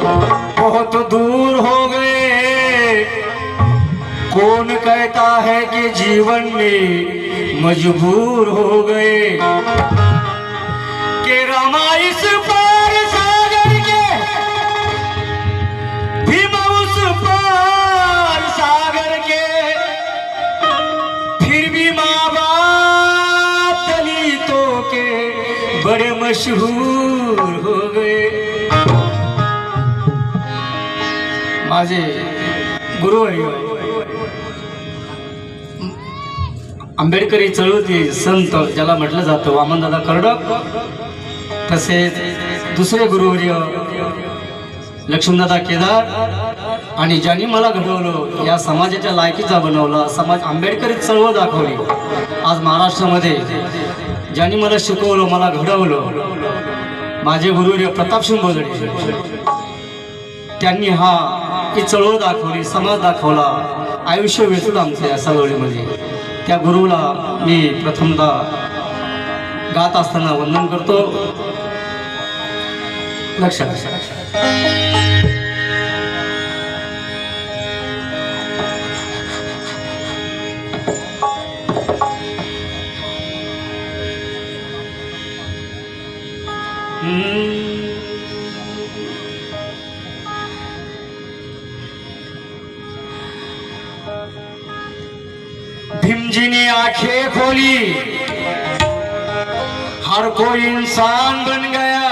बहुत दूर हो गए। कौन कहता है कि जीवन में मजबूर हो गए कि रमा इस पार सागर के, भीम उस पार सागर के, फिर भी माँ बाप दलितों के बड़े मशहूर हो गए। माझे गुरुवर्य आंबेडकरी चळवळी संत ज्याला म्हटलं जातं वामनदादा कर्डक, तसेच दुसरे गुरुवर्य लक्ष्मणदादा केदार, आणि ज्यांनी मला घडवलं, या समाजाच्या लायकीचा बनवला, समाज आंबेडकरी चळवळ दाखवली। आज महाराष्ट्रामध्ये ज्यांनी मला शिकवलं, मला घडवलं, माझे गुरुवर्य प्रतापसिंह बोजडे, त्यांनी ही चळवळ दाखवली, समाज दाखवला, आयुष्य वेचलं आमचं या चळवळीमध्ये। त्या गुरुला मी प्रथमतः गात असताना वंदन करतो। लक्षात भीम जी ने आंखें खोली, हर कोई इंसान बन गया।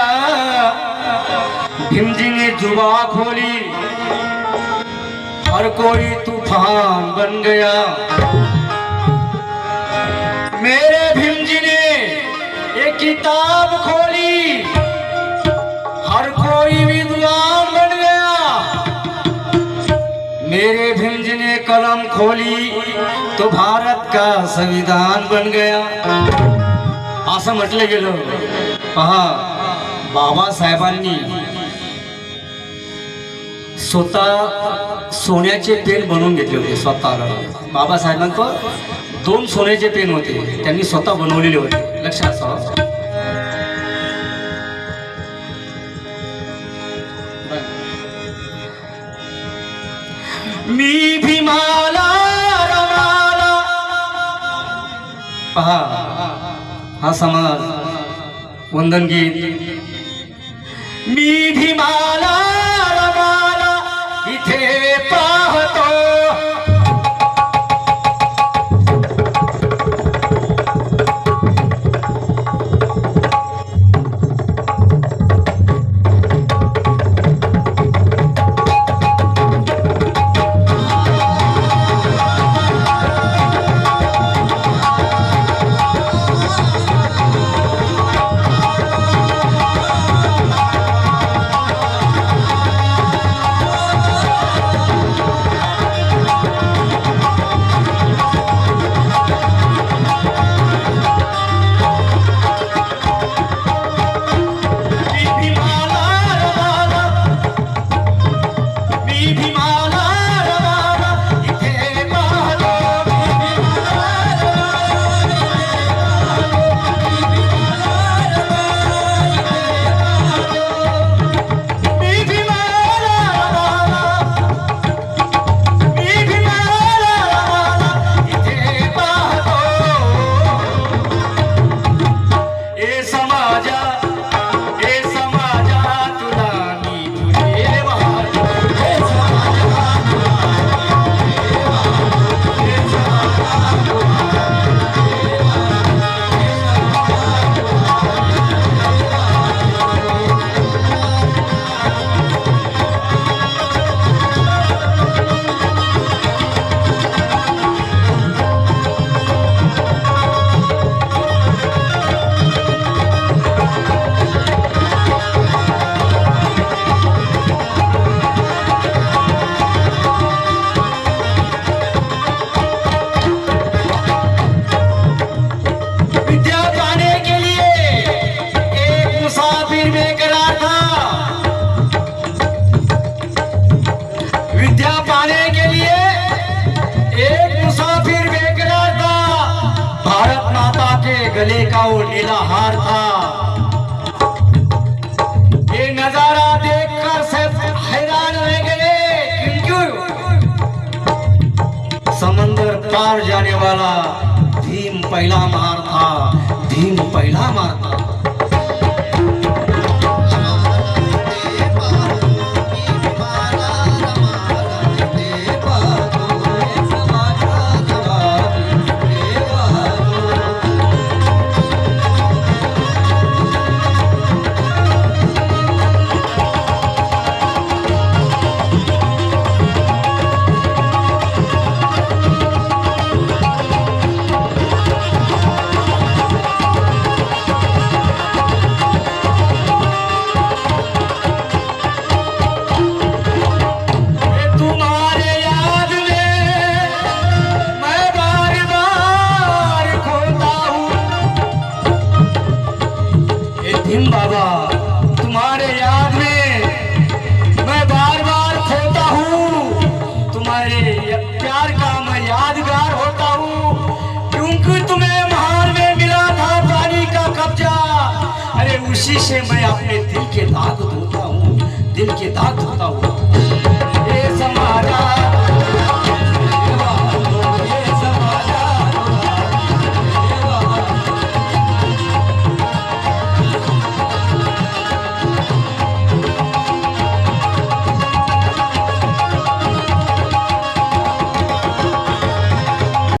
भीम जी ने जुबान खोली, हर कोई तूफान बन गया। मेरे भीम जी ने एक किताब खोली, हर कोई विद्वान बन गया। मेरे भीम जी ने कलम खोली तो भारत का संविधान बन गया। असं म्हटलं गेलं। पहा, बाबासाहेबांनी स्वतः सोन्याचे पेन बनवून घेतले होते स्वतःला। बाबासाहेबांकडे 2 सोन्याचे पेन होते, त्यांनी स्वतः बनवलेले होते। लक्षात असावं। मी भीमाला रमाला, पहा हा समाज वंदन गीत। मी भीमाला रमाला इथे पाहतो, गले का ओढ़ेला हार था। ये नजारा देखकर सिर्फ पार जाने वाला भीम पहला मार था, भीम पहला मार था। भीम बाबा, तुम्हारे याद में मैं बार बार खोता हूँ, तुम्हारे प्यार का मैं यादगार होता हूँ, क्योंकि तुम्हें महान में मिला था पानी का कब्जा। अरे उसी से मैं अपने दिल के दाग धोता हूँ, दिल के दाग धोता हूँ।